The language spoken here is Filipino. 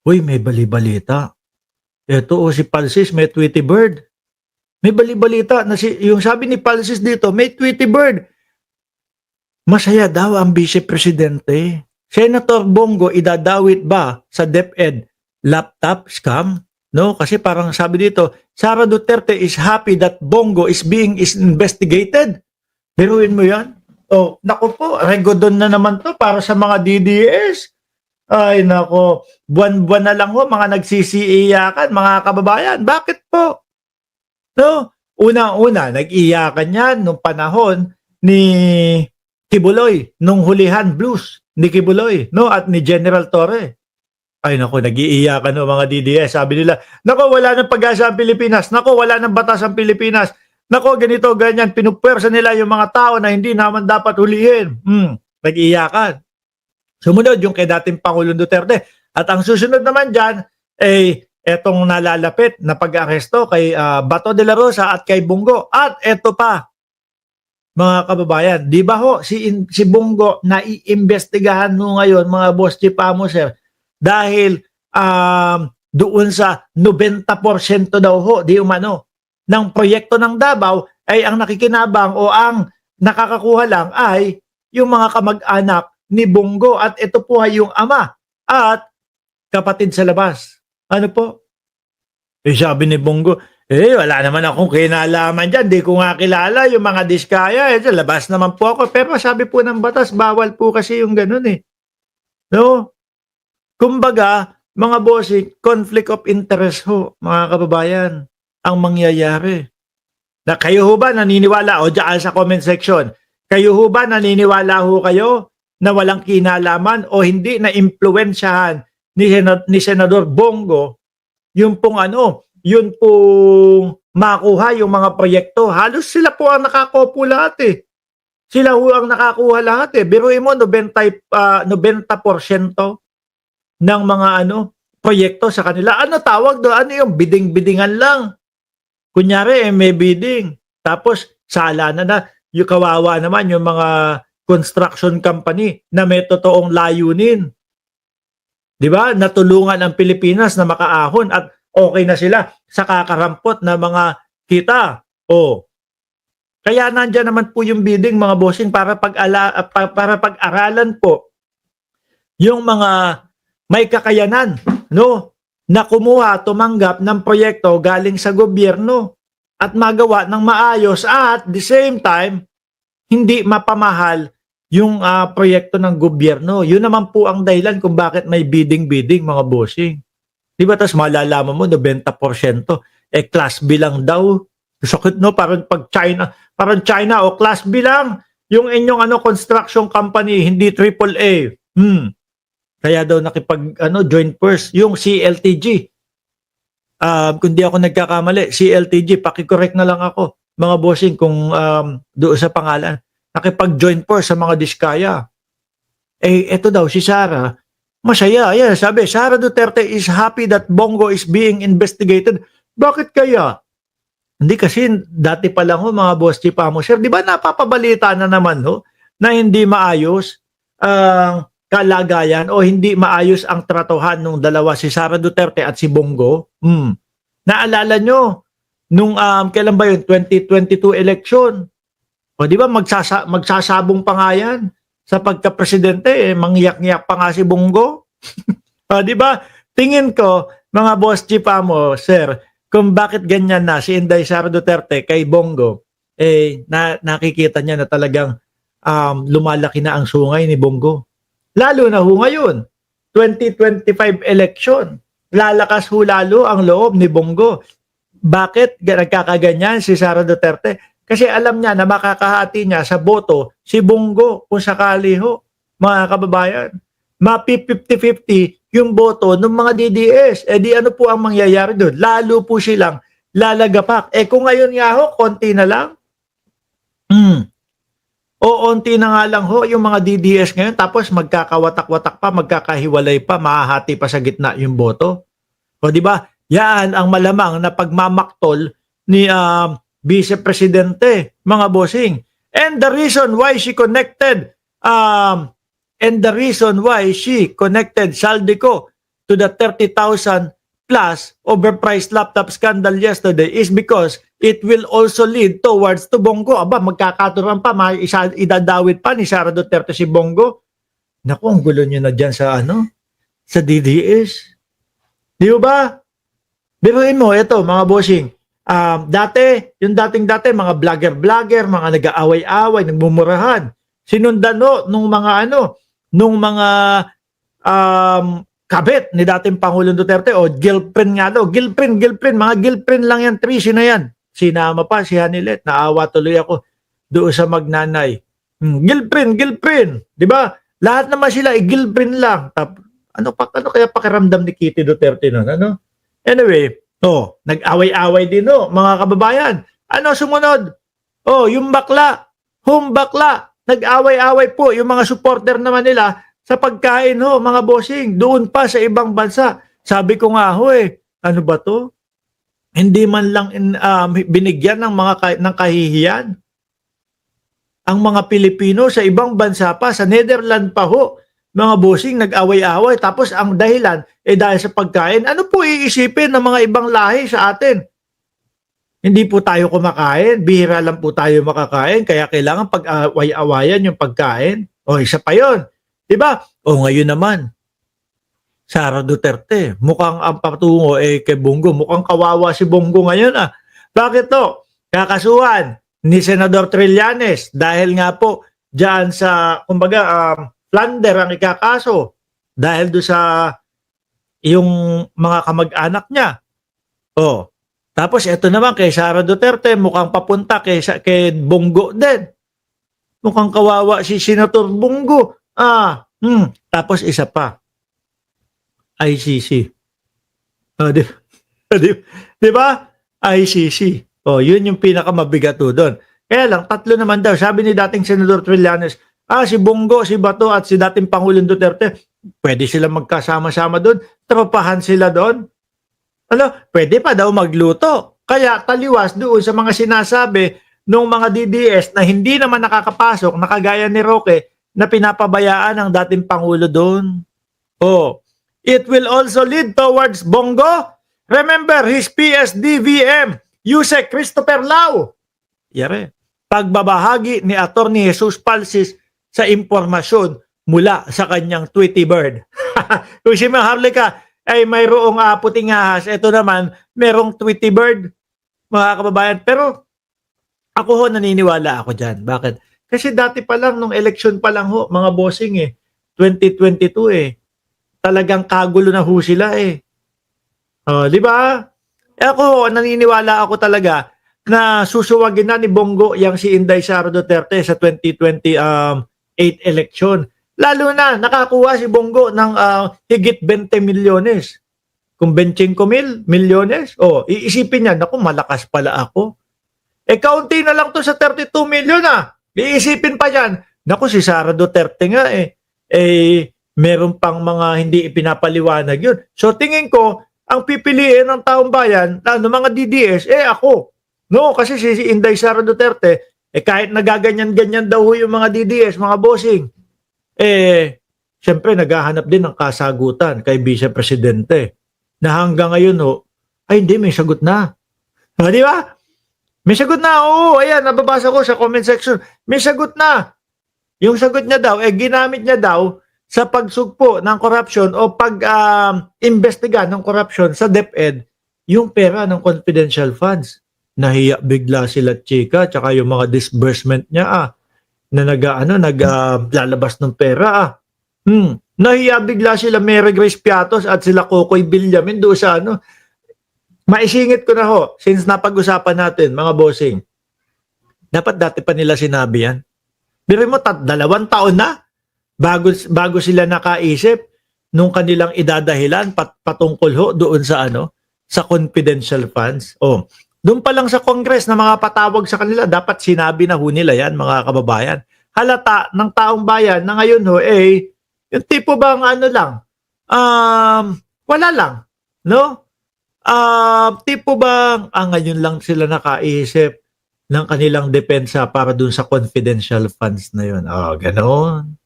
Uy, may bali-balita. Eto si Palsis may Tweety Bird. May bali-balita na yung sabi ni Palsis dito, may Tweety Bird. Masaya daw ang Vice Presidente. Senator Bongo idadawit ba sa DepEd laptop scam? No, kasi parang sabi dito, Sara Duterte is happy that Bongo is being investigated. Biruin mo 'yan? Oh, nako po, regodon na naman 'to para sa mga DDS. Ay nako, buwan-buwan na lang ho mga nagsisiiyakan, mga kababayan. Bakit po? No, una-una nag-iyakan 'yan nung panahon ni Kibuloy, nung hulihan blues ni Kibuloy, no, at ni General Torre. Ay nako, nag-iiyakan no mga DDS. Sabi nila, nako wala nang pag-asa ang Pilipinas. Nako wala nang batas ang Pilipinas. Nako ganito ganyan, pinupwersa nila yung mga tao na hindi naman dapat hulihin. Nag-iiyakan. Sumunod yung kay dating Pangulong Duterte. At ang susunod naman dyan, etong nalalapit na pag-aresto kay Bato de la Rosa at kay Bongo. At eto pa, mga kababayan, di ba ho, si Bongo naiimbestigahan mo ngayon, mga boss chief amo sir, dahil doon sa 90% daw ho, di umano, ng proyekto ng Davao ay ang nakikinabang o ang nakakakuha lang ay yung mga kamag-anak ni Bongo at ito po ay yung ama at kapatid sa labas. Ano po? Sabi ni Bongo, wala naman akong kinalaman dyan. Di ko nga kilala yung mga diskaya. Sa labas naman po ako. Pero sabi po ng batas, bawal po kasi yung ganun eh. No? Kumbaga, mga bossing, conflict of interest ho, mga kababayan, ang mangyayari. Na kayo ho ba naniniwala? O dyan sa comment section, kayo ho ba naniniwala ho kayo na walang kinalaman o hindi na impluwensyahan ni Senador Bongo yung pong yun pong makuha yung mga proyekto. Halos sila po ang nakakopo lahat eh. Sila ho ang nakakuha lahat eh. Biruin mo 90% ng mga proyekto sa kanila. Ano tawag doon? Ano yung biding-bidingan lang? Kunyari may bidding. Tapos sala na yung kawawa naman yung mga construction company na may totoong layunin. 'Di ba? Natulungan ang Pilipinas na makaahon at okay na sila sa kakarampot na mga kita. Kaya nandiyan naman po yung bidding mga bossing para pag-aralan po yung mga may kakayanan, no, na kumuha, tumanggap ng proyekto galing sa gobyerno at magawa ng maayos at the same time hindi mapamahal yung proyekto ng gobyerno. Yun naman po ang dahilan kung bakit may bidding-bidding mga bossing. Di ba? Tapos malalaman mo 90%. Class B lang daw. Sakit no? Parang China o class B lang. Yung inyong construction company, hindi AAA. Kaya daw joint first. Yung CLTG. Kung di ako nagkakamali, CLTG, pakicorrect na lang ako. Mga bossing kung doon sa pangalan. Nakipag-join force sa mga diskaya. Eto daw si Sara, masaya. Ayan, sabi, Sara Duterte is happy that Bongo is being investigated. Bakit kaya? Hindi kasi dati pa lang mga boss chief amo sir, di ba napapabalita na naman na hindi maayos ang kalagayan o hindi maayos ang tratuhan ng dalawa si Sara Duterte at si Bongo? Naalala nyo nung kailan ba yun? 2022 election. O di ba magsasabong pa nga yan sa pagka-presidente, mangyak-ngyak pa nga si Bongo. O di ba? Tingin ko, mga boss chief amo, sir, kung bakit ganyan na si Inday Sara Duterte kay Bongo, nakikita niya na talagang lumalaki na ang sungay ni Bongo. Lalo na ho ngayon, 2025 election, lalakas ho lalo ang loob ni Bongo. Bakit nagkakaganyan si Sara Duterte? Kasi alam niya na makakahati niya sa boto si Bongo kung sakali ho, mga kababayan. Mapi-50-50 yung boto ng mga DDS. Di ano po ang mangyayari doon? Lalo po silang lalagapak. Kung ngayon nga ho, konti na lang. Onti na nga lang ho yung mga DDS ngayon. Tapos magkakawatak-watak pa, magkakahiwalay pa, mahahati pa sa gitna yung boto. O di ba? Yan ang malamang na pagmamaktol ni Vice Presidente, mga bossing. And the reason why she connected Saldico to the 30,000 plus overpriced laptop scandal yesterday is because it will also lead towards to Bongo. Aba, magkakaturan pa, idadawit pa ni Sara Duterte si Bongo. Naku, ang gulo nyo na dyan sa sa DDS. Di ba? Biruin mo, ito, mga bossing. Yung dati, mga vlogger, mga nag-aaway-away, nagmumurahan. Sinundan nung mga nung mga kabit ni dating Pangulong Duterte o girlfriend nga daw. Girlfriend, mga girlfriend lang yan, Trishi na yan. Sinama pa si Hanilet, naawa tuloy ako doon sa magnanay. Girlfriend, di ba? Lahat naman sila girlfriend lang. Ano kaya pakiramdam ni Kitty Duterte nun? Anyway, nag-away-away din mga kababayan. Ano sumunod? Yung bakla, nag-away-away po yung mga supporter naman nila sa pagkain mga bossing, doon pa sa ibang bansa. Sabi ko nga ano ba to? Hindi man lang binigyan ng kahihiyan ang mga Pilipino sa ibang bansa pa, sa Netherlands pa mga bossing, nag-away-away. Tapos ang dahilan, dahil sa pagkain. Ano po iisipin ng mga ibang lahi sa atin? Hindi po tayo kumakain, bihira lang po tayo makakain, kaya kailangan pag-away-awayan yung pagkain. Isa pa yun. Diba? Ngayon naman, Sara Duterte, mukhang ang patungo kay Bongo, mukhang kawawa si Bongo ngayon Bakit to? Kakasuhan ni Senador Trillanes dahil nga po dyan sa, plunder ang ikakaso dahil do sa yung mga kamag-anak niya. Tapos ito naman kay Sara Duterte, mukhang papunta kay Bongo din. Mukhang kawawa si Senator Bongo. Tapos isa pa. ICC. Di ba? ICC. Yun yung pinakamabigat doon. Kaya lang, tatlo naman daw. Sabi ni dating Senador Trillanes, si Bongo, si Bato at si dating Pangulong Duterte, pwede sila magkasama-sama doon. Tropahan sila doon. Pwede pa daw magluto. Kaya taliwas doon sa mga sinasabi ng mga DDS na hindi naman nakakapasok, nakagaya ni Roque, na pinapabayaan ang dating Pangulo doon. It will also lead towards Bongo. Remember, his PSD VM, Yusek Christopher Lau. Yare. Pagbabahagi ni Attorney Jesus Palsis sa impormasyon mula sa kanyang Tweety Bird. Kung si Maharlika ay mayroong puting ahas, ito naman, merong Tweety Bird, mga kababayan. Pero ako naniniwala ako dyan. Bakit? Kasi dati pa lang, nung election pa lang mga bossing 2022 talagang kagulo na sila di ba? Ako, naniniwala ako talaga na susuwagin na ni Bongo yang si Inday Sara Duterte sa 2028 election. Lalo na, nakakuha si Bongo ng higit 20 milyones. Kung 25 milyones, iisipin niya, naku, malakas pala ako. Kaunti na lang to sa 32 million Iisipin pa yan, naku, si Sara Duterte nga meron pang mga hindi ipinapaliwanag yun. So tingin ko, ang pipiliin ng taong bayan, mga DDS, ako. No, kasi si Inday Sara Duterte, kahit nagaganyan-ganyan daw yung mga DDS, mga bossing, siyempre naghahanap din ng kasagutan kay Vice Presidente. Na hanggang ngayon, hindi, may sagot na. Di ba? May sagot na, ayan, nababasa ko sa comment section. May sagot na. Yung sagot niya daw, ginamit niya daw sa pagsugpo ng corruption o pag-imbestiga ng corruption sa DepEd, yung pera ng confidential funds. Nahiya bigla sila, chika, tsaka yung mga disbursement niya, na naglalabas ng pera, Nahiya bigla sila Mary Grace Piatos at sila Kokoy Villamin doon sa Maisingit ko na since napag-usapan natin, mga bossing. Dapat dati pa nila sinabi yan. Biro mo, 2 taon na bago sila nakaisip nung kanilang idadahilan patungkol doon sa sa confidential funds. Doon pa lang sa Congress na mga patawag sa kanila, dapat sinabi na nila yan, mga kababayan. Halata ng taong bayan na ngayon yung tipo bang lang, wala lang, no? Tipo bang ngayon lang sila nakaisip ng kanilang depensa para dun sa confidential funds na yun. Ganoon.